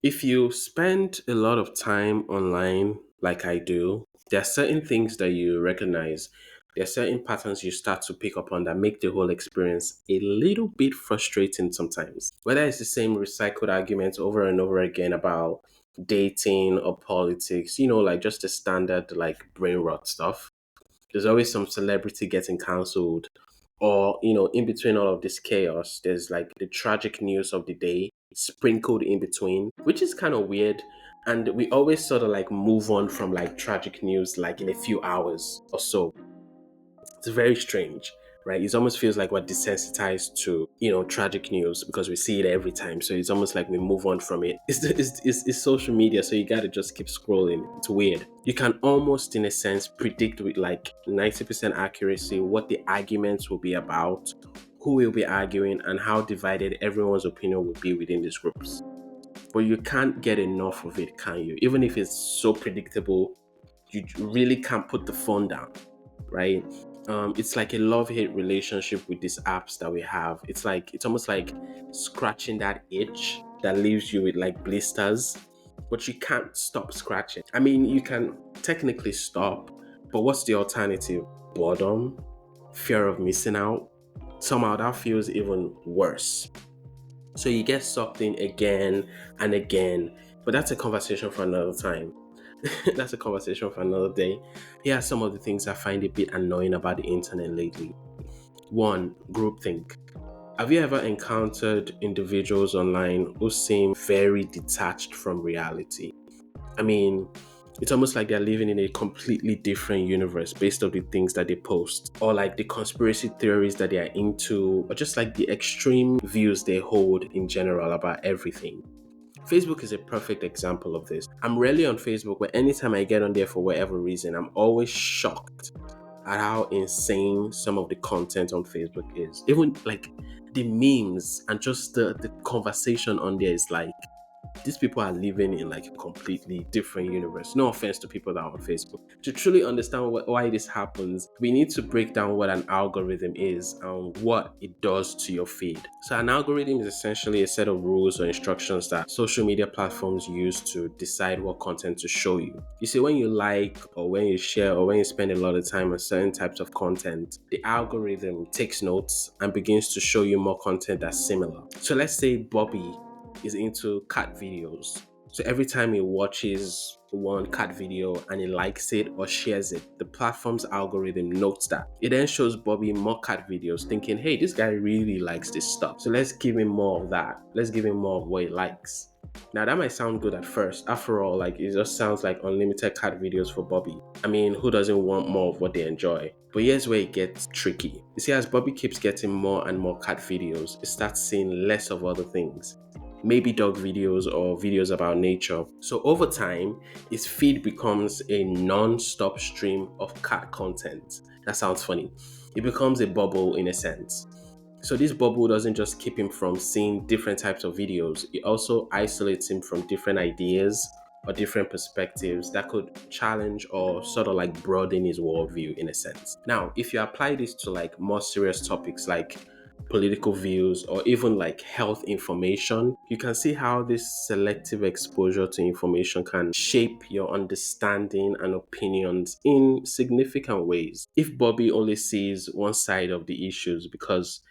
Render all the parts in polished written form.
If you spend a lot of time online, like I do, there are certain things that you recognize. There are certain patterns you start to pick up on that make the whole experience a little bit frustrating sometimes. Whether it's the same recycled arguments over and over again about dating or politics, like just the standard like brain rot stuff. There's always some celebrity getting cancelled, or in between all of this chaos there's like the tragic news of the day sprinkled in between, which is kind of weird. And we always sort of like move on from like tragic news like in a few hours or so. It's very strange, right? It almost feels like we're desensitized to, tragic news because we see it every time. So it's almost like we move on from it. It's social media, so you gotta just keep scrolling. It's weird. You can almost, in a sense, predict with like 90% accuracy what the arguments will be about, who will be arguing, and how divided everyone's opinion will be within these groups. But you can't get enough of it, can you? Even if it's so predictable, you really can't put the phone down, right? It's like a love-hate relationship with these apps that we have. It's almost like scratching that itch that leaves you with like blisters, but you can't stop scratching. I mean, you can technically stop, but what's the alternative? Boredom, fear of missing out. Somehow that feels even worse. So you get sucked in again and again, but that's a conversation for another time. That's a conversation for another day. Here are some of the things I find a bit annoying about the internet lately. One, groupthink. Have you ever encountered individuals online who seem very detached from reality? I mean, it's almost like they're living in a completely different universe based on the things that they post, or like the conspiracy theories that they are into, or just like the extreme views they hold in general about everything. Facebook is a perfect example of this. I'm rarely on Facebook, but anytime I get on there for whatever reason, I'm always shocked at how insane some of the content on Facebook is. Even like the memes and just the conversation on there is like, these people are living in like a completely different universe. No offense to people that are on Facebook. To truly understand why this happens, we need to break down what an algorithm is and what it does to your feed. So an algorithm is essentially a set of rules or instructions that social media platforms use to decide what content to show you. You see, when you like or when you share or when you spend a lot of time on certain types of content, the algorithm takes notes and begins to show you more content that's similar. So let's say Bobby is into cat videos. So every time he watches one cat video and he likes it or shares it, the platform's algorithm notes that. It then shows Bobby more cat videos, thinking, hey, this guy really likes this stuff. So let's give him more of that. Let's give him more of what he likes. Now that might sound good at first. After all, like it just sounds like unlimited cat videos for Bobby. I mean, who doesn't want more of what they enjoy? But here's where it gets tricky. You see, as Bobby keeps getting more and more cat videos, he starts seeing less of other things. Maybe dog videos or videos about nature. So over time, his feed becomes a non-stop stream of cat content. That sounds funny. It becomes a bubble in a sense. So this bubble doesn't just keep him from seeing different types of videos, it also isolates him from different ideas or different perspectives that could challenge or sort of like broaden his worldview in a sense. Now, if you apply this to like more serious topics like political views or even like health information, you can see how this selective exposure to information can shape your understanding and opinions in significant ways. If Bobby only sees one side of the issues because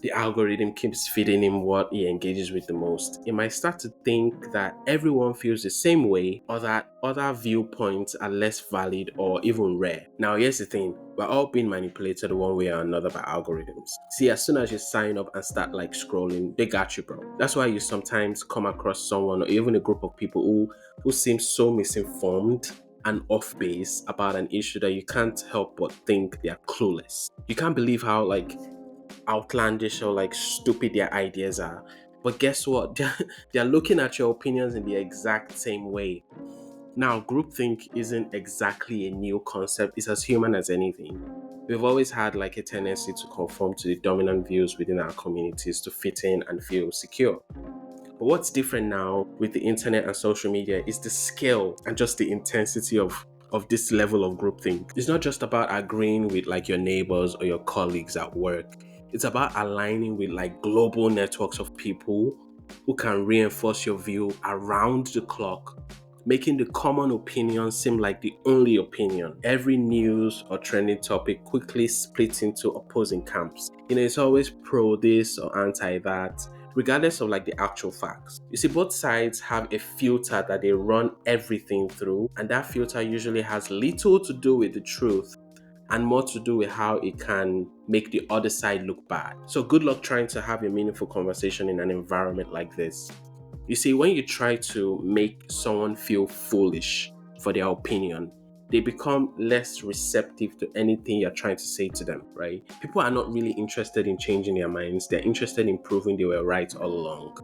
the algorithm keeps feeding him what he engages with the most, he might start to think that everyone feels the same way or that other viewpoints are less valid or even rare. Now, here's the thing, we're all being manipulated one way or another by algorithms. See, as soon as you sign up and start like scrolling, they got you, bro. That's why you sometimes come across someone or even a group of people who seem so misinformed and off base about an issue that you can't help but think they are clueless. You can't believe how like outlandish or like stupid their ideas are. But guess what? They're looking at your opinions in the exact same way. Now, groupthink isn't exactly a new concept. It's as human as anything. We've always had like a tendency to conform to the dominant views within our communities to fit in and feel secure. But what's different now with the internet and social media is the scale and just the intensity of this level of groupthink. It's not just about agreeing with like your neighbors or your colleagues at work. It's about aligning with like global networks of people who can reinforce your view around the clock, making the common opinion seem like the only opinion. Every news or trending topic quickly splits into opposing camps. It's always pro this or anti that, regardless of like the actual facts. You see, both sides have a filter that they run everything through, and that filter usually has little to do with the truth and more to do with how it can make the other side look bad. So good luck trying to have a meaningful conversation in an environment like this. You see, when you try to make someone feel foolish for their opinion, they become less receptive to anything you're trying to say to them, right? People are not really interested in changing their minds. They're interested in proving they were right all along.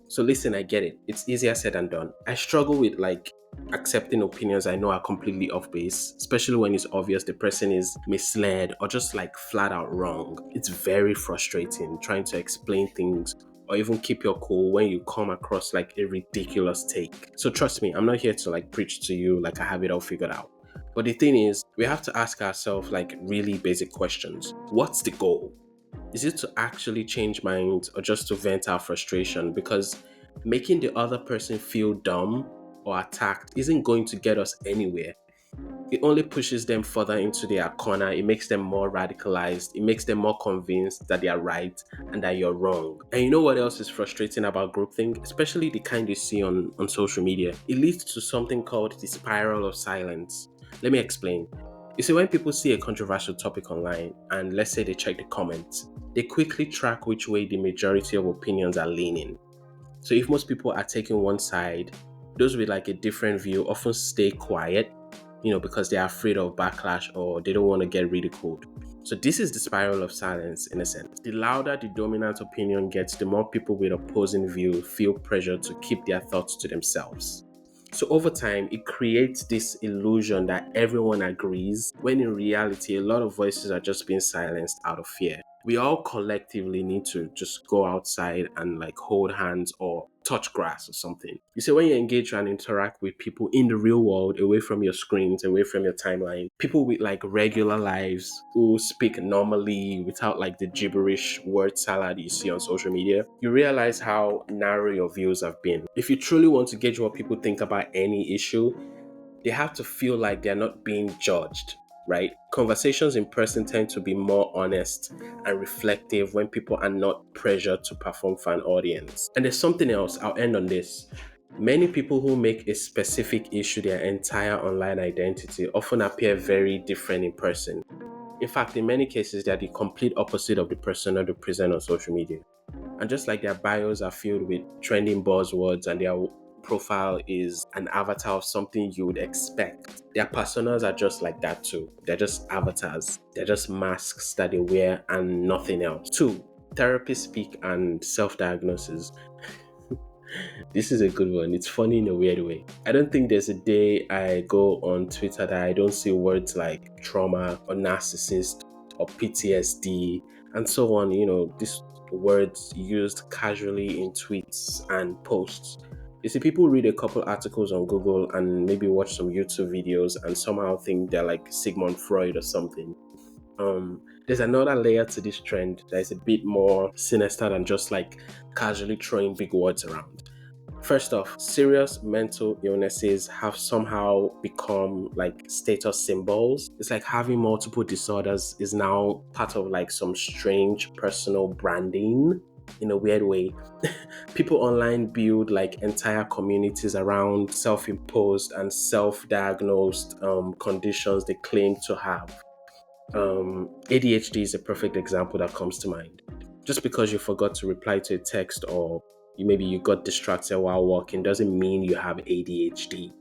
So listen, I get it. It's easier said than done. I struggle with like accepting opinions I know are completely off base, especially when it's obvious the person is misled or just like flat out wrong. It's very frustrating trying to explain things or even keep your cool when you come across like a ridiculous take. So trust me, I'm not here to like preach to you like I have it all figured out. But the thing is, we have to ask ourselves like really basic questions. What's the goal? Is it to actually change minds or just to vent our frustration? Because making the other person feel dumb or attacked isn't going to get us anywhere. It only pushes them further into their corner. It makes them more radicalized. It makes them more convinced that they are right and that you're wrong. And you know what else is frustrating about groupthink? Especially the kind you see on social media. It leads to something called the spiral of silence. Let me explain. You see, when people see a controversial topic online and let's say they check the comments, they quickly track which way the majority of opinions are leaning. So if most people are taking one side, those with like a different view often stay quiet, because they are afraid of backlash or they don't want to get ridiculed. So this is the spiral of silence in a sense. The louder the dominant opinion gets, the more people with opposing view feel pressure to keep their thoughts to themselves. So over time, it creates this illusion that everyone agrees, when in reality, a lot of voices are just being silenced out of fear. We all collectively need to just go outside and like hold hands or touch grass or something. You see, when you engage and interact with people in the real world, away from your screens, away from your timeline, people with like regular lives who speak normally without like the gibberish word salad you see on social media, you realize how narrow your views have been. If you truly want to gauge what people think about any issue, they have to feel like they're not being judged, right? Conversations in person tend to be more honest and reflective when people are not pressured to perform for an audience. And there's something else, I'll end on this. Many people who make a specific issue their entire online identity often appear very different in person. In fact, in many cases, they're the complete opposite of the persona they present on social media. And just like their bios are filled with trending buzzwords and their profile is an avatar of something you would expect, their personas are just like that too. They're just avatars. They're just masks that they wear and nothing else. 2. Therapy speak and self-diagnosis. This is a good one. It's funny in a weird way. I don't think there's a day I go on Twitter that I don't see words like trauma or narcissist or PTSD and so on. These words used casually in tweets and posts. You see, people read a couple articles on Google and maybe watch some YouTube videos and somehow think they're like Sigmund Freud or something. There's another layer to this trend that is a bit more sinister than just like casually throwing big words around. First off, serious mental illnesses have somehow become like status symbols. It's like having multiple disorders is now part of like some strange personal branding in a weird way. People online build like entire communities around self-imposed and self-diagnosed conditions they claim to have. ADHD is a perfect example that comes to mind. Just because you forgot to reply to a text or maybe you got distracted while walking doesn't mean you have ADHD.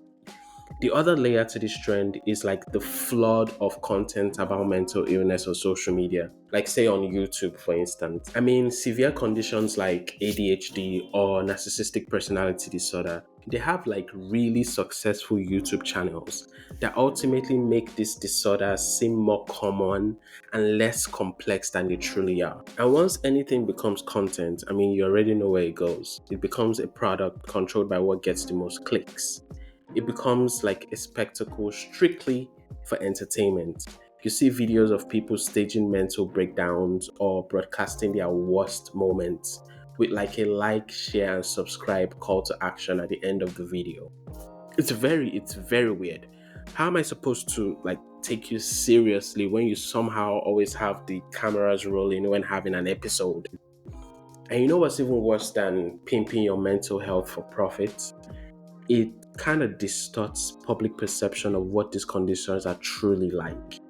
The other layer to this trend is like the flood of content about mental illness on social media, like say on YouTube, for instance. I mean, severe conditions like ADHD or narcissistic personality disorder, they have like really successful YouTube channels that ultimately make these disorders seem more common and less complex than they truly are. And once anything becomes content, you already know where it goes. It becomes a product controlled by what gets the most clicks. It becomes like a spectacle strictly for entertainment. You see videos of people staging mental breakdowns or broadcasting their worst moments with like a like, share, and subscribe call to action at the end of the video. It's very weird. How am I supposed to like take you seriously when you somehow always have the cameras rolling when having an episode? And you know what's even worse than pimping your mental health for profit? It kind of distorts public perception of what these conditions are truly like.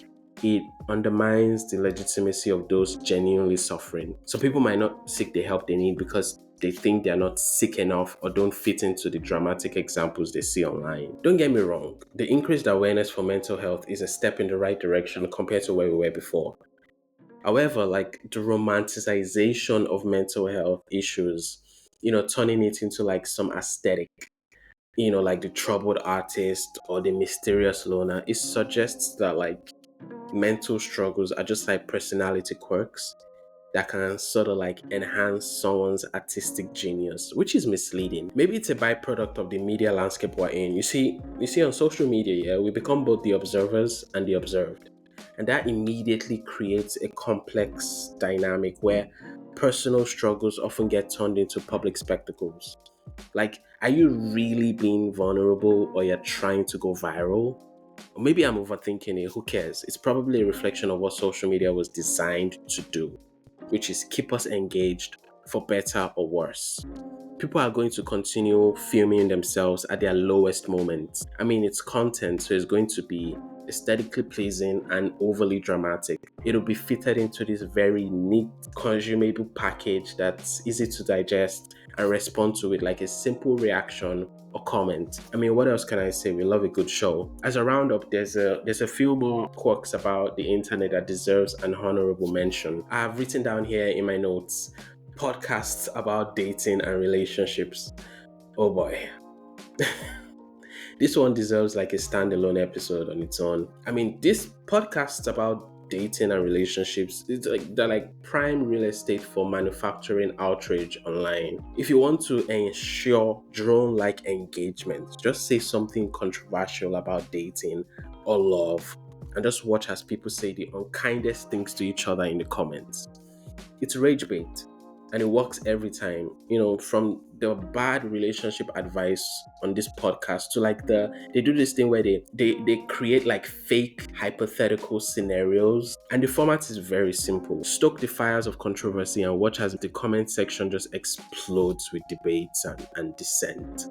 It undermines the legitimacy of those genuinely suffering. So people might not seek the help they need because they think they're not sick enough or don't fit into the dramatic examples they see online. Don't get me wrong, the increased awareness for mental health is a step in the right direction compared to where we were before. However, like the romanticization of mental health issues, turning it into like some aesthetic, like the troubled artist or the mysterious loner, it suggests that like mental struggles are just like personality quirks that can sort of like enhance someone's artistic genius, which is misleading. Maybe it's a byproduct of the media landscape we're in. You see on social media, yeah, we become both the observers and the observed. And that immediately creates a complex dynamic where personal struggles often get turned into public spectacles. Like, are you really being vulnerable or you're trying to go viral? Or maybe I'm overthinking it, who cares? It's probably a reflection of what social media was designed to do, which is keep us engaged for better or worse. People are going to continue filming themselves at their lowest moments. I mean, it's content, so it's going to be aesthetically pleasing and overly dramatic. It'll be fitted into this very neat, consumable package that's easy to digest and respond to with like a simple reaction or comment. I mean, what else can I say? We love a good show. As a roundup, there's a few more quirks about the internet that deserves an honorable mention. I have written down here in my notes podcasts about dating and relationships. Oh boy. This one deserves like a standalone episode on its own. I mean, this podcast about dating and relationships, they're like prime real estate for manufacturing outrage online. If you want to ensure drone-like engagement, just say something controversial about dating or love and just watch as people say the unkindest things to each other in the comments. It's rage bait and it works every time. From the bad relationship advice on this podcast to like they do this thing where they create like fake hypothetical scenarios, and the format is very simple. Stoke the fires of controversy and watch as the comment section just explodes with debates and dissent.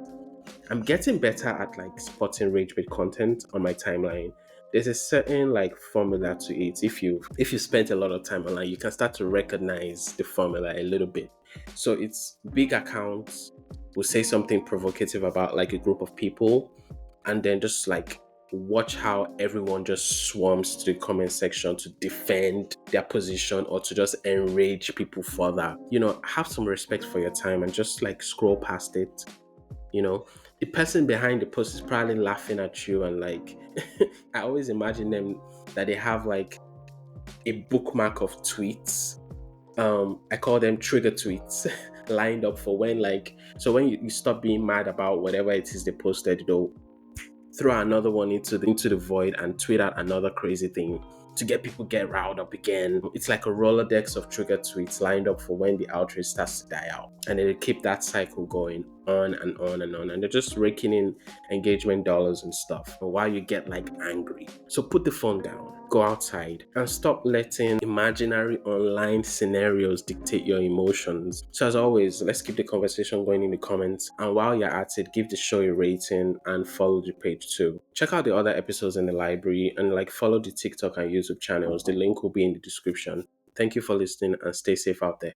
I'm getting better at like spotting rage bait content on my timeline. There's a certain like formula to it. If you spent a lot of time online, you can start to recognize the formula a little bit. So it's big accounts will say something provocative about like a group of people, and then just like watch how everyone just swarms to the comment section to defend their position or to just enrage people further. Have some respect for your time and just like scroll past it. you know the person behind the post is probably laughing at you, and like I always imagine them that they have like a bookmark of tweets. I call them trigger tweets lined up for when like, so when you stop being mad about whatever it is they posted, they'll throw another one into the void and tweet out another crazy thing to get people get riled up again. It's like a Rolodex of trigger tweets lined up for when the outrage starts to die out. And they keep that cycle going on and on and on. And they're just raking in engagement dollars and stuff while you get like angry. So put the phone down, go outside, and stop letting imaginary online scenarios dictate your emotions. So as always, let's keep the conversation going in the comments. And while you're at it, give the show a rating and follow the page too. Check out the other episodes in the library and like follow the TikTok and YouTube channels. The link will be in the description. Thank you for listening and stay safe out there.